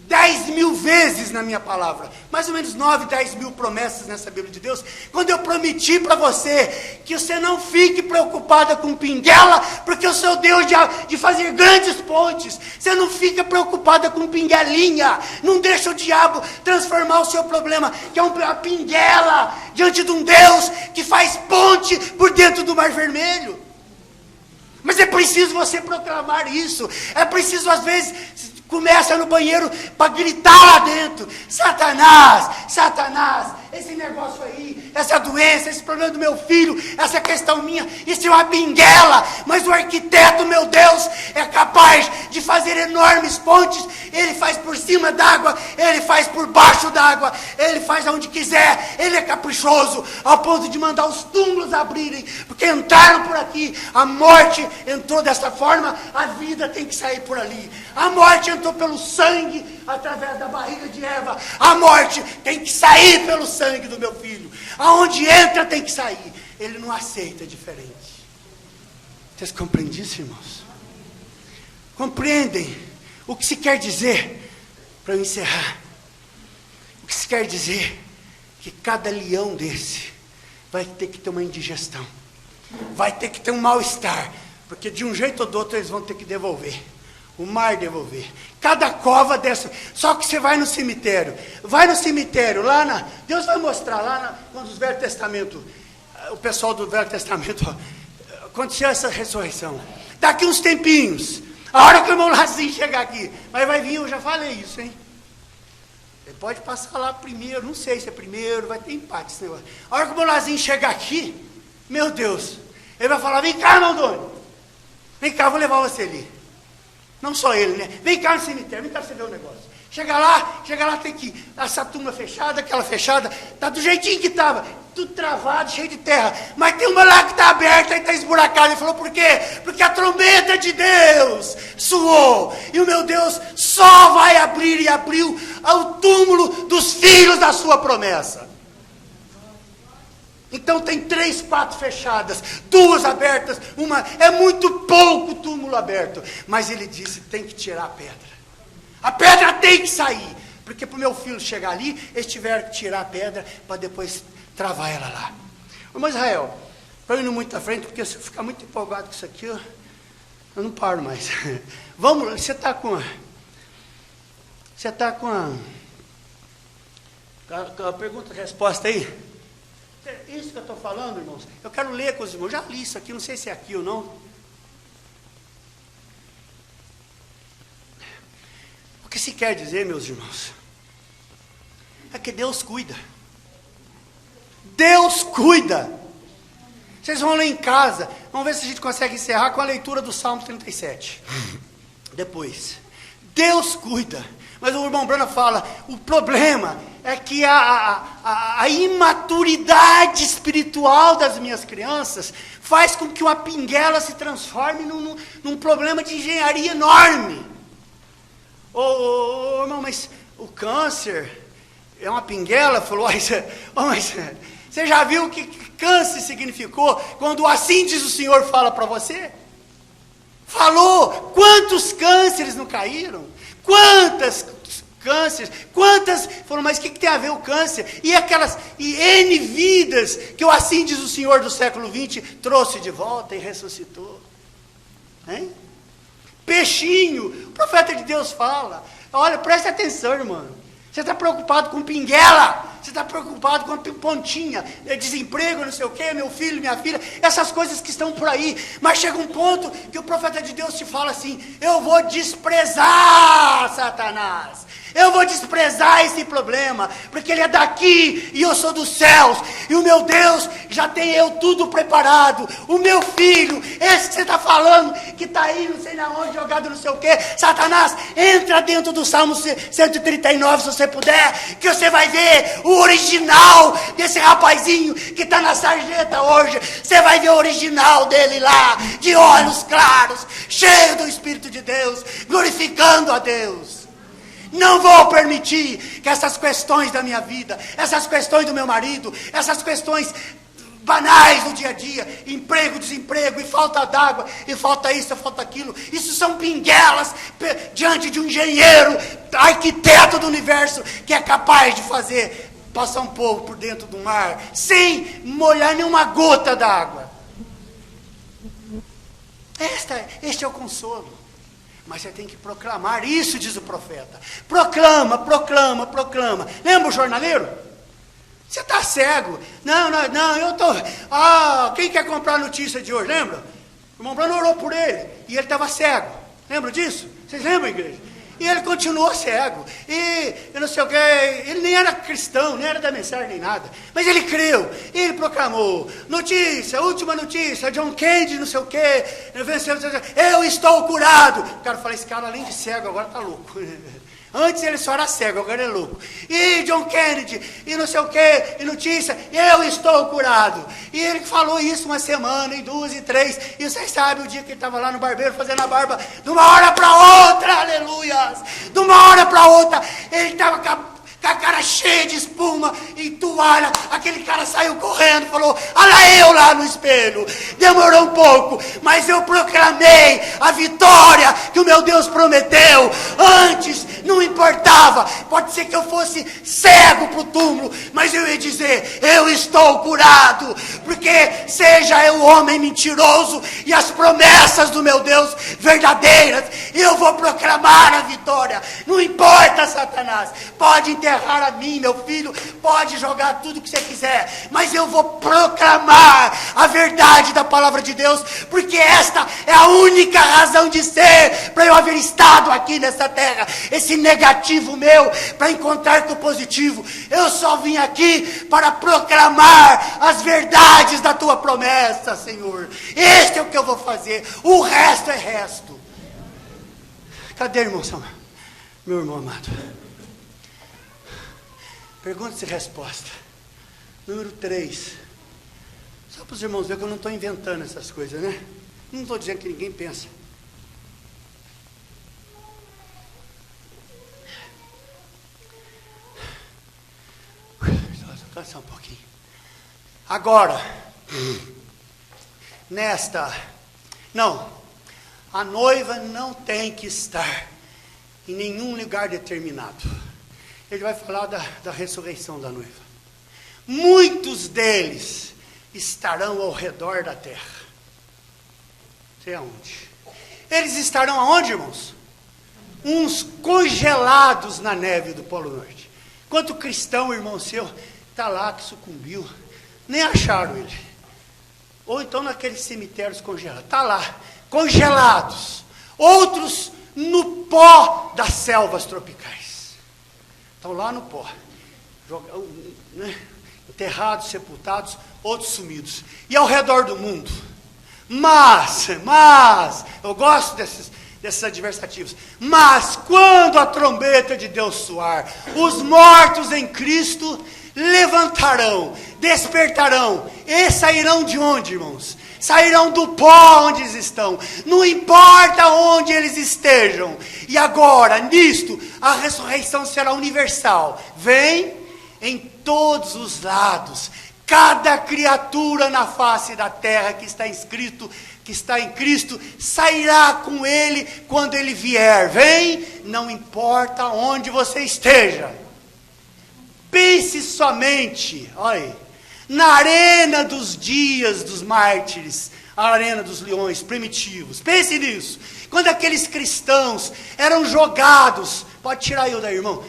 10.000 vezes na minha palavra, mais ou menos 9, 10.000 promessas nessa Bíblia de Deus, quando eu prometi para você, que você não fique preocupada com pinguela, porque eu sou Deus de fazer grandes pontes, você não fica preocupada com pinguelinha, não deixa o diabo transformar o seu problema, que é uma pinguela, diante de um Deus que faz ponte por dentro do Mar Vermelho. Mas é preciso você proclamar isso, é preciso às vezes, começa no banheiro para gritar lá dentro, Satanás, Satanás, esse negócio aí, essa doença, esse problema do meu filho, essa questão minha, isso é uma pinguela, mas o arquiteto, meu Deus, é capaz de fazer enormes pontes, ele faz por cima d'água, ele faz por baixo d'água, ele faz aonde quiser, ele é caprichoso, ao ponto de mandar os túmulos abrirem, porque entraram por aqui, a morte entrou dessa forma, a vida tem que sair por ali, a morte entrou pelo sangue, através da barriga de Eva, a morte tem que sair pelo sangue do meu filho, aonde entra tem que sair, ele não aceita diferente. Vocês compreendem isso, irmãos? Compreendem o que se quer dizer, para eu encerrar, o que se quer dizer, que cada leão desse, vai ter que ter uma indigestão, vai ter que ter um mal-estar, porque de um jeito ou do outro eles vão ter que devolver, o mar devolver, cada cova dessa, só que você vai no cemitério, lá Deus vai mostrar, quando os Velho Testamento, o pessoal do Velho Testamento, aconteceu essa ressurreição, daqui uns tempinhos, a hora que o irmão Lazinho chegar aqui, mas vai vir, eu já falei isso, hein, ele pode passar lá primeiro, não sei se é primeiro, vai ter empate esse negócio, a hora que o irmão Lazinho chegar aqui, meu Deus, ele vai falar, vem cá, irmão Doni, vem cá, eu vou levar você ali. Não só ele, né? Vem cá no cemitério, vem cá você ver o negócio. Chega lá, tem que essa turma fechada, aquela fechada, tá do jeitinho que estava, tudo travado, cheio de terra. Mas tem uma lá que está aberta e está esburacada. Ele falou, por quê? Porque a trombeta de Deus soou. E o meu Deus só vai abrir e abriu o túmulo dos filhos da sua promessa. Então tem 3, 4 fechadas, 2 abertas, uma, é muito pouco túmulo aberto. Mas ele disse, tem que tirar a pedra. A pedra tem que sair. Porque para o meu filho chegar ali, eles tiveram que tirar a pedra para depois travar ela lá. Irmão Israel, para eu ir muito à frente, porque se eu ficar muito empolgado com isso aqui, eu não paro mais. Vamos, você está com a pergunta e resposta aí? Isso que eu estou falando, irmãos, eu quero ler com os irmãos, já li isso aqui, não sei se é aqui ou não. O que se quer dizer, meus irmãos, é que Deus cuida. Deus cuida. Vocês vão ler em casa, vamos ver se a gente consegue encerrar com a leitura do Salmo 37. Depois, Deus cuida. Mas o irmão Brana fala, o problema é que a imaturidade espiritual das minhas crianças faz com que uma pinguela se transforme num problema de engenharia enorme. Irmão, mas o câncer é uma pinguela? Falou, mas você já viu o que câncer significou quando assim diz o Senhor fala para você? Falou, quantos cânceres não caíram? Quantas cânceres, quantas foram, mas o que tem a ver o câncer? E N vidas que o assim diz o Senhor do século 20 trouxe de volta e ressuscitou. Hein? Peixinho, o profeta de Deus fala, olha, preste atenção, irmão, você está preocupado com pinguela, você está preocupado com a pontinha, desemprego, não sei o quê, meu filho, minha filha, essas coisas que estão por aí. Mas chega um ponto que o profeta de Deus te fala assim: eu vou desprezar Satanás. Eu vou desprezar esse problema, porque ele é daqui e eu sou dos céus. E o meu Deus já tem eu tudo preparado. O meu filho, esse que você está falando, que está aí não sei na onde, jogado não sei o quê. Satanás, entra dentro do Salmo 139, se você puder, que você vai ver o original desse rapazinho que está na sarjeta hoje. Você vai ver o original dele lá, de olhos claros, cheio do Espírito de Deus, glorificando a Deus. Não vou permitir que essas questões da minha vida, essas questões do meu marido, essas questões banais do dia a dia, emprego, desemprego, e falta d'água, e falta isso, e falta aquilo, isso são pinguelas diante de um engenheiro, arquiteto do universo, que é capaz de fazer passar um povo por dentro do mar, sem molhar nenhuma gota d'água. Este é o consolo. Mas você tem que proclamar isso, diz o profeta. Proclama, proclama, proclama. Lembra o jornaleiro? Você está cego. Não, eu estou... quem quer comprar a notícia de hoje, lembra? O irmão Bruno orou por ele, e ele estava cego. Lembra disso? Vocês lembram, igreja? E ele continuou cego. E eu não sei o que, ele nem era cristão, nem era da mensagem, nem nada. Mas ele creu, e ele proclamou. Notícia, última notícia, John Kennedy, não sei o que, eu estou curado. O cara falou, esse cara além de cego, agora está louco. Antes ele só era cego, agora ele é louco. E John Kennedy, e não sei o que, e notícia, eu estou curado. E ele falou isso uma semana, e 2, e 3. E vocês sabem o dia que ele estava lá no barbeiro fazendo a barba, de uma hora para outra, aleluias. De uma hora para outra, ele estava com a cara cheia de espuma e toalha. Aquele cara saiu correndo, falou, olha eu lá no espelho. Demorou um pouco, mas eu proclamei a vitória que o meu Deus prometeu. Antes não importava, pode ser que eu fosse cego para o túmulo, mas eu ia dizer, eu estou curado, porque seja eu homem mentiroso e as promessas do meu Deus verdadeiras, eu vou proclamar a vitória. Não importa, Satanás, pode enterrar a mim, meu filho, pode jogar tudo que você quiser, mas eu vou proclamar a verdade da palavra de Deus, porque esta é a única razão de ser, para eu haver estado aqui nessa terra. Esse negativo meu, para encontrar com o positivo, eu só vim aqui para proclamar as verdades da tua promessa, Senhor. Este é o que eu vou fazer, o resto é resto. Cadê, irmão Samuel? Meu irmão amado. Perguntas e resposta. Número 3. Só para os irmãos verem que eu não estou inventando essas coisas, né? Não estou dizendo que ninguém pensa. Descansar um pouquinho. Agora, a noiva não tem que estar em nenhum lugar determinado. Ele vai falar da ressurreição da noiva. Muitos deles estarão ao redor da terra. Sei aonde. Eles estarão aonde, irmãos? Uns congelados na neve do Polo Norte. Quanto cristão, irmão seu, está lá que sucumbiu, nem acharam ele. Ou então naqueles cemitérios congelados. Está lá, congelados. Outros no pó das selvas tropicais. Estão lá no pó. Enterrados, sepultados, outros sumidos. E ao redor do mundo. Mas, eu gosto desses adversativos. Mas, quando a trombeta de Deus soar, os mortos em Cristo levantarão, despertarão, e sairão de onde, irmãos? Sairão do pó onde eles estão, não importa onde eles estejam. E agora, nisto, a ressurreição será universal. Vem em todos os lados. Cada criatura na face da terra que está em Cristo, sairá com ele quando ele vier. Vem, não importa onde você esteja. Pense somente, olha, na arena dos dias dos mártires, a arena dos leões primitivos. Pense nisso. Quando aqueles cristãos eram jogados, pode tirar eu daí, irmão,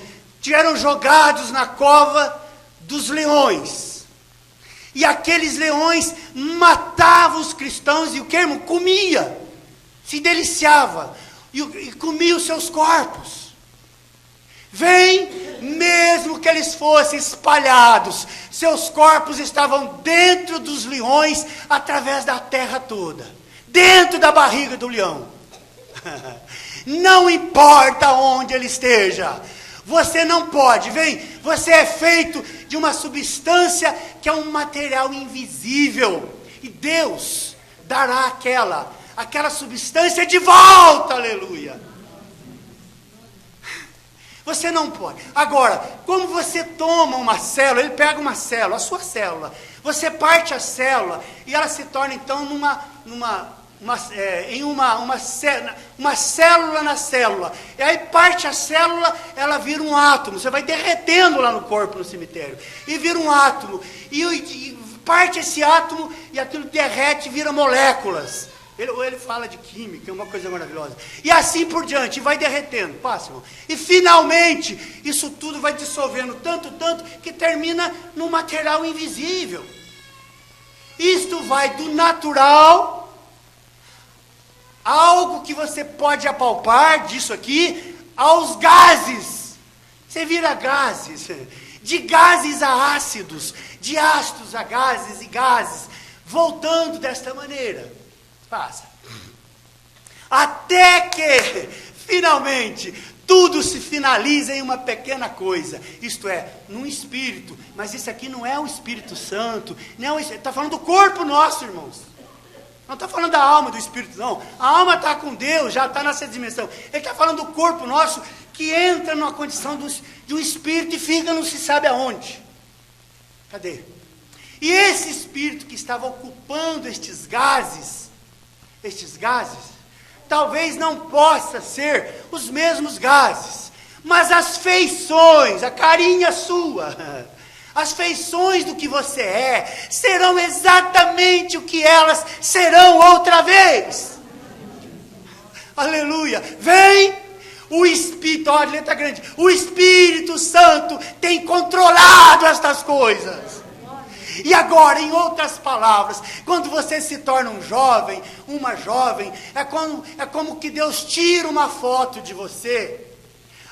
eram jogados na cova dos leões. E aqueles leões matavam os cristãos e o que, irmão? Comia, se deliciava e comia os seus corpos. Vem, mesmo que eles fossem espalhados, seus corpos estavam dentro dos leões, através da terra toda, dentro da barriga do leão. Não importa onde ele esteja, você não pode, você é feito de uma substância que é um material invisível, e Deus dará aquela substância de volta, aleluia. Você não pode. Agora, como você toma uma célula, ele pega uma célula, a sua célula, você parte a célula e ela se torna então uma célula na célula. E aí parte a célula, ela vira um átomo. Você vai derretendo lá no corpo, no cemitério, e vira um átomo. E parte esse átomo e aquilo derrete e vira moléculas. Ele fala de química, é uma coisa maravilhosa. E assim por diante, vai derretendo, passa, irmão. E finalmente, isso tudo vai dissolvendo tanto, que termina no material invisível. Isto vai do natural, algo que você pode apalpar, disso aqui, aos gases. Você vira gases, de gases a ácidos, de ácidos a gases e gases, voltando desta maneira. Passa. Até que, finalmente, tudo se finaliza em uma pequena coisa. Isto é, num espírito. Mas isso aqui não é o Espírito Santo. Está falando do corpo nosso, irmãos. Não está falando da alma do Espírito, não. A alma está com Deus, já está nessa dimensão. Ele está falando do corpo nosso, que entra numa condição de um espírito e fica não se sabe aonde. Cadê? E esse espírito que estava ocupando estes gases, talvez não possa ser os mesmos gases, mas as feições, a carinha sua, as feições do que você é, serão exatamente o que elas serão outra vez. Aleluia. Vem o Espírito, olha, letra grande, o Espírito Santo tem controlado estas coisas. E agora, em outras palavras, quando você se torna um jovem, uma jovem, é como que Deus tira uma foto de você.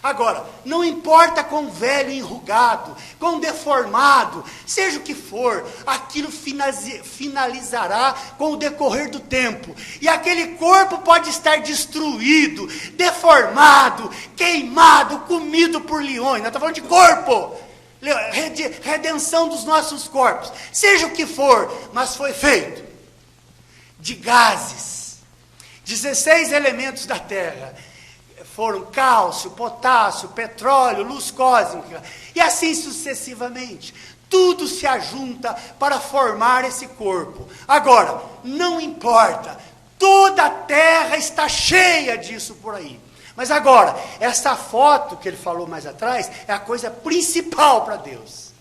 Agora, não importa quão velho, enrugado, quão deformado, seja o que for, aquilo finalizará com o decorrer do tempo. E aquele corpo pode estar destruído, deformado, queimado, comido por leões. Nós estamos falando de corpo. Redenção dos nossos corpos, seja o que for, mas foi feito de gases. 16 elementos da terra foram cálcio, potássio, petróleo, luz cósmica, e assim sucessivamente. Tudo se ajunta para formar esse corpo. Agora, não importa, toda a terra está cheia disso por aí. Mas agora, essa foto que ele falou mais atrás, é a coisa principal para Deus.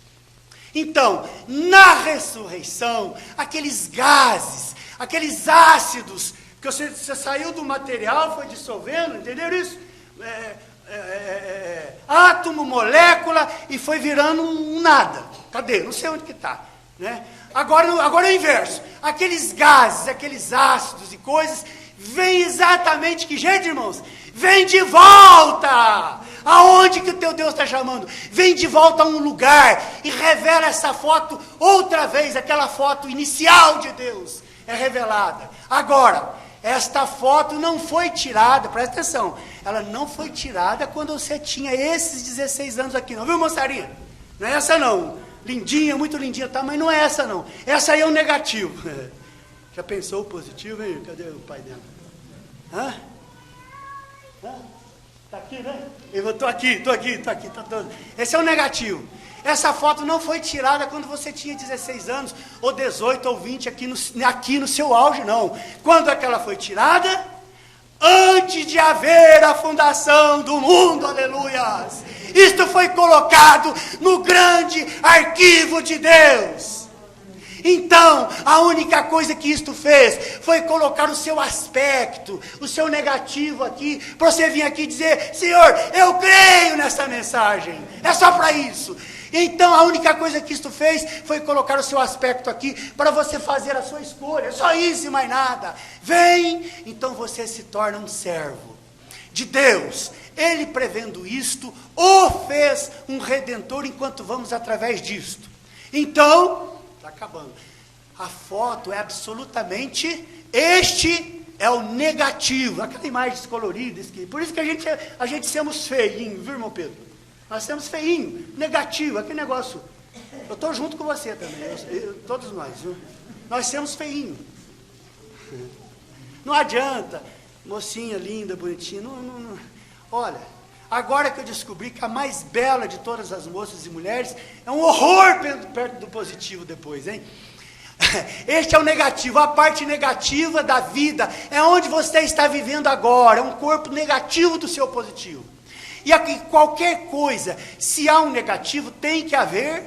Então, na ressurreição, aqueles gases, aqueles ácidos, que você saiu do material, foi dissolvendo, entenderam isso? Átomo, molécula, e foi virando um nada. Cadê? Não sei onde que está. Né? Agora é o inverso. Aqueles gases, aqueles ácidos e coisas, vem exatamente que jeito, irmãos? Vem de volta! Aonde que o teu Deus está chamando? Vem de volta a um lugar e revela essa foto outra vez, aquela foto inicial de Deus é revelada. Agora, esta foto não foi tirada, presta atenção, ela não foi tirada quando você tinha esses 16 anos aqui, não, viu, moçarinha? Não é essa não, lindinha, muito lindinha, tá? Mas não é essa não, essa aí é o negativo. Já pensou o positivo, hein? Cadê o pai dela? Hã? Está aqui, né? Eu estou aqui, tá todo. Esse é o negativo. Essa foto não foi tirada quando você tinha 16 anos, ou 18, ou 20, aqui no seu auge, não. Quando é que ela foi tirada? Antes de haver a fundação do mundo, aleluias. Isto foi colocado no grande arquivo de Deus. Então, a única coisa que isto fez foi colocar o seu aspecto, o seu negativo aqui, para você vir aqui dizer: Senhor, eu creio nessa mensagem. É só para isso. Então, a única coisa que isto fez foi colocar o seu aspecto aqui para você fazer a sua escolha. Só isso e mais nada. Vem, então você se torna um servo de Deus. Ele, prevendo isto, o fez um redentor enquanto vamos através disto. Então, está acabando. A foto é absolutamente, este é o negativo, aquela imagem descolorida. Por isso que a gente somos feinhos, viu, irmão Pedro? Nós somos feinhos, negativo, aquele negócio. Eu estou junto com você também, todos nós, viu? Nós somos feinhos. Não adianta, mocinha linda, bonitinha, não. Olha, agora que eu descobri que a mais bela de todas as moças e mulheres é um horror perto do positivo depois, hein? Este é o negativo, a parte negativa da vida é onde você está vivendo agora, é um corpo negativo do seu positivo. E aqui, qualquer coisa, se há um negativo, tem que haver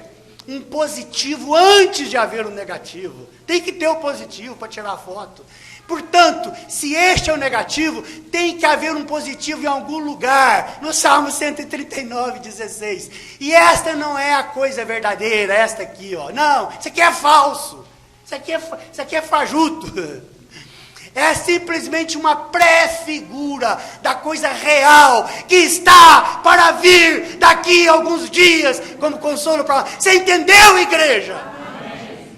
um positivo antes de haver um negativo. Tem que ter o positivo para tirar a foto. Portanto, se este é o negativo, tem que haver um positivo em algum lugar. No Salmo 139, 16. E esta não é a coisa verdadeira, esta aqui, ó. Não, isso aqui é falso. Isso aqui é fajuto. É simplesmente uma pré-figura da coisa real que está para vir daqui a alguns dias como consolo para... Você entendeu, igreja?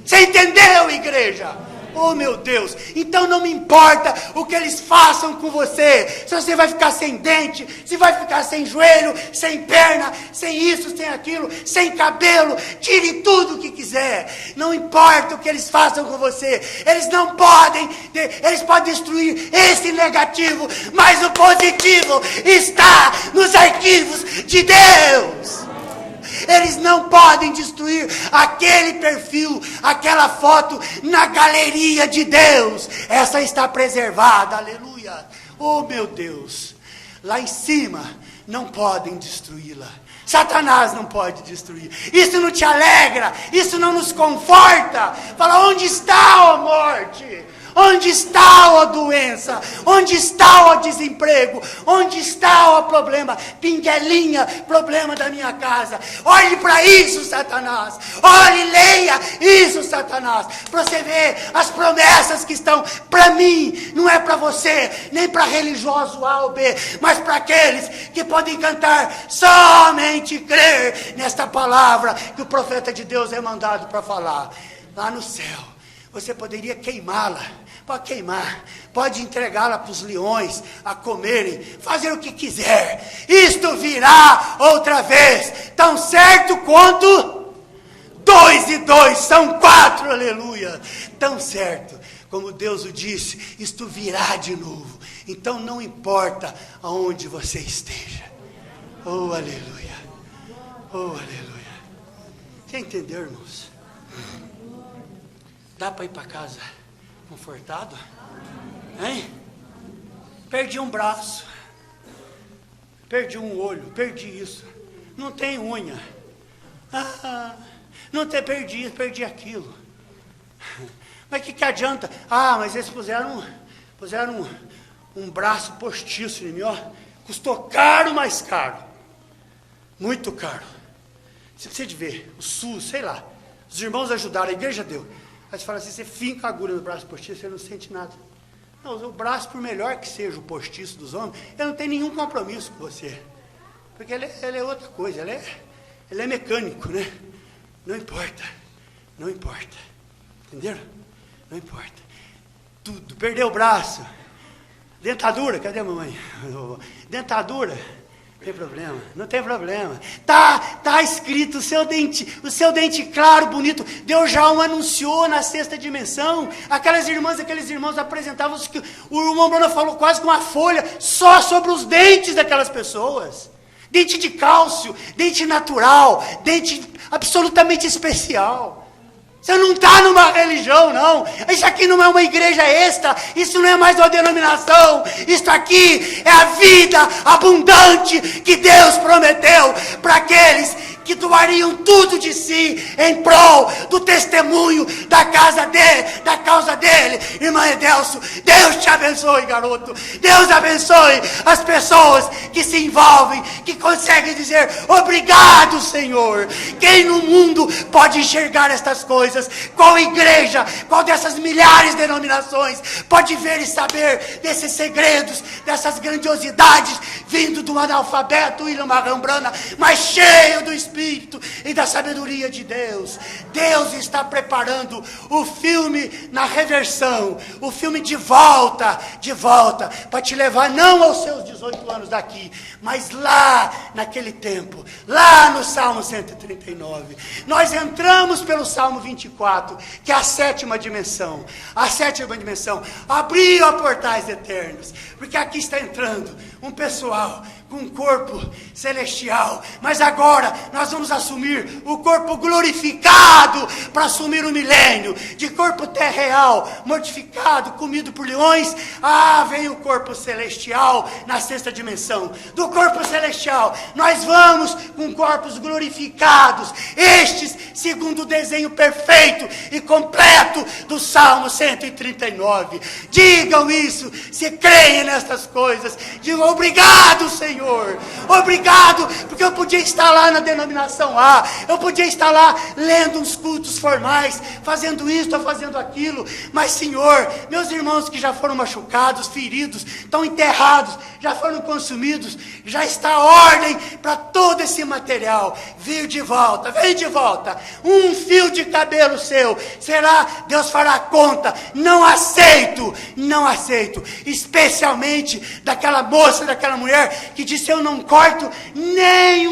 Você entendeu, igreja? Oh, meu Deus, então não me importa o que eles façam com você, se você vai ficar sem dente, se vai ficar sem joelho, sem perna, sem isso, sem aquilo, sem cabelo, tire tudo o que quiser, não importa o que eles façam com você, eles não podem, eles podem destruir esse negativo, mas o positivo está nos arquivos de Deus. Eles não podem destruir aquele perfil, aquela foto na galeria de Deus. Essa está preservada, aleluia. Oh, meu Deus, lá em cima não podem destruí-la. Satanás não pode destruir. Isso não te alegra, isso não nos conforta. Fala, onde está, ó morte? Onde está, ó doença? Onde está, ó desemprego? Onde está, ó problema? Pinguelinha, problema da minha casa. Olhe para isso, Satanás. Olhe e leia isso, Satanás. Para você ver as promessas que estão para mim. Não é para você, nem para religioso A ou B, mas para aqueles que podem cantar somente crer nesta palavra que o profeta de Deus é mandado para falar. Lá no céu, você poderia queimá-la. Pode queimar, pode entregá-la para os leões a comerem, fazer o que quiser. Isto virá outra vez, tão certo quanto 2 e 2 são 4, aleluia. Tão certo como Deus o disse, isto virá de novo. Então não importa aonde você esteja. Oh, aleluia. Oh, aleluia. Você entendeu, irmãos? Dá para ir para casa confortado? Hein? Perdi um braço, perdi um olho, perdi isso, não tem unha, não tem, perdi aquilo, mas que adianta? Mas eles puseram um braço postiço em mim, ó, custou caro, mais caro, muito caro. Você precisa de ver, o SUS, sei lá, os irmãos ajudaram, a igreja deu. Aí você fala assim, você finca a agulha no braço postiço, você não sente nada. Não, o braço, por melhor que seja o postiço dos homens, ele não tem nenhum compromisso com você. Porque ele é outra coisa, ele é mecânico, né? Não importa, não importa. Entenderam? Não importa. Tudo, perdeu o braço. Dentadura, cadê a mamãe? Dentadura. Não tem problema, não tem problema. Tá escrito o seu dente claro, bonito. Deus já o anunciou na 6ª dimensão. Aqueles irmãos apresentavam que o irmão Bruno falou quase com uma folha só sobre os dentes daquelas pessoas. Dente de cálcio, dente natural, dente absolutamente especial. Você não está numa religião, não. Isso aqui não é uma igreja extra. Isso não é mais uma denominação. Isso aqui é a vida abundante que Deus prometeu para aqueles que doariam tudo de si em prol do testemunho da causa dele. Irmã Edelso, Deus te abençoe, garoto. Deus abençoe as pessoas que se envolvem, que conseguem dizer obrigado, Senhor. Quem no mundo pode enxergar estas coisas? Qual igreja, qual dessas milhares de denominações pode ver e saber desses segredos, dessas grandiosidades vindo do analfabeto William Marambrana, mas cheio do Espírito e da sabedoria de Deus? Deus está preparando o filme na reversão, o filme de volta, para te levar não aos seus 18 anos daqui, mas lá naquele tempo, lá no Salmo 139. Nós entramos pelo Salmo 24, que é a sétima dimensão. A sétima dimensão, abriu a portais eternos, porque aqui está entrando um pessoal com um corpo celestial, mas agora nós vamos assumir o corpo glorificado para assumir o milênio. De corpo terreal, mortificado, comido por leões, vem o corpo celestial na sexta dimensão. Do corpo celestial, nós vamos com corpos glorificados, estes segundo o desenho perfeito e completo do Salmo 139. Digam isso, se creem nestas coisas, digam obrigado, Senhor. Obrigado, porque eu podia estar lá na denominação A, eu podia estar lá lendo uns cultos formais, fazendo isso ou fazendo aquilo, mas Senhor, meus irmãos que já foram machucados, feridos, estão enterrados, já foram consumidos, já está ordem para todo esse material vir de volta, vem de volta. Um fio de cabelo seu será, Deus fará conta. Não aceito, especialmente daquela moça, daquela mulher que disse: eu não corto nem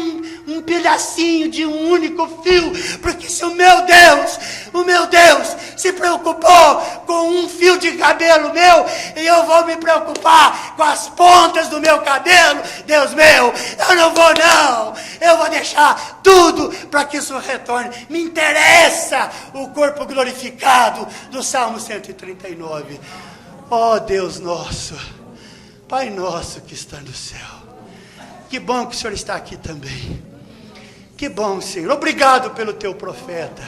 um pedacinho de um único fio, porque se o meu Deus se preocupou com um fio de cabelo meu, e eu vou me preocupar com as pontas do meu cabelo, Deus meu, eu não vou não, eu vou deixar tudo para que isso retorne. Me interessa o corpo glorificado do Salmo 139. Ó Deus nosso, Pai nosso que está no céu, que bom que o Senhor está aqui também. Que bom, Senhor. Obrigado pelo teu profeta.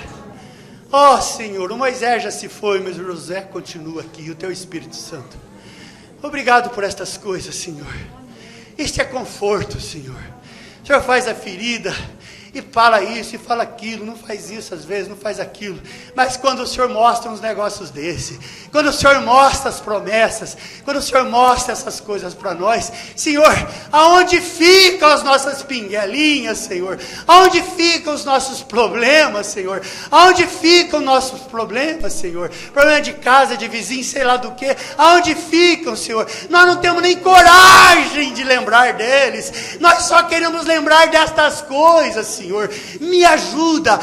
Ó Senhor, o Moisés já se foi, mas o José continua aqui, o teu Espírito Santo. Obrigado por estas coisas, Senhor. Este é conforto, Senhor. O Senhor faz a ferida e fala isso e fala aquilo, não faz isso às vezes, não faz aquilo, mas quando o Senhor mostra uns negócios desse, quando o Senhor mostra as promessas, quando o Senhor mostra essas coisas para nós, Senhor, aonde ficam as nossas pinguelinhas, Senhor? Aonde ficam os nossos problemas, Senhor? Aonde ficam nossos problemas, Senhor? Problema de casa, de vizinho, sei lá do que, aonde ficam, Senhor? Nós não temos nem coragem de lembrar deles, nós só queremos lembrar destas coisas, Senhor. Me ajuda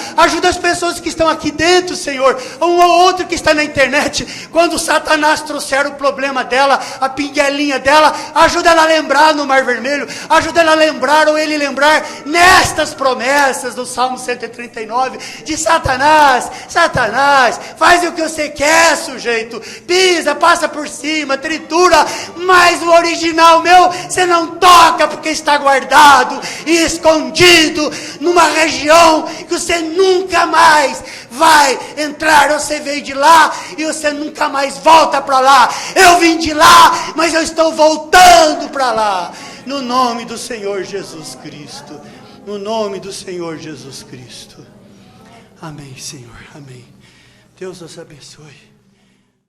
as pessoas que estão aqui dentro, Senhor, um ou outro que está na internet, quando Satanás trouxer o problema dela, a pinguelinha dela, ajuda ela a lembrar no Mar Vermelho, ajuda ela a lembrar, ou ele lembrar, nestas promessas do Salmo 139, de Satanás, faz o que você quer, sujeito, pisa, passa por cima, tritura, mas o original meu, você não toca, porque está guardado e escondido numa região que você nunca mais vai entrar. Você veio de lá e você nunca mais volta para lá. Eu vim de lá, mas eu estou voltando para lá. No nome do Senhor Jesus Cristo. No nome do Senhor Jesus Cristo. Amém, Senhor. Amém. Deus nos abençoe.